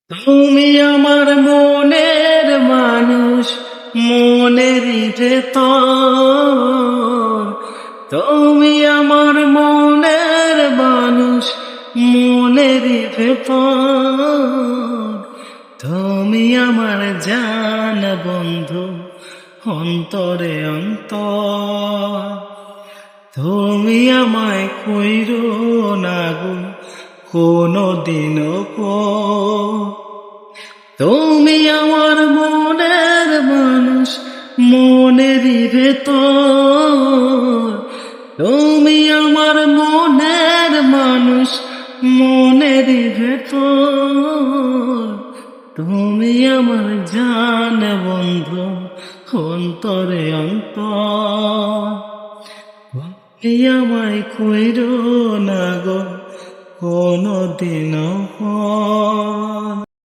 তুমি আমার মনের মানুষ, মনেরই ভেতর। তুমি আমার মনের মানুষ, মনেরই ভেতর। তুমি আমার জান বন্ধু, অন্তরে অন্তর। তুমি আমায় কইরো না গো কোনো দিনও পর। তুমি আমার মনের মানুষ, মনেরই ভেতর। তুমি আমার মনের মানুষ, মনেরই ভেতর। তুমি আমার জান বন্ধু, অন্তরে অন্তর। তুমি আমায় কইরো না গো কোনো দিনও পর।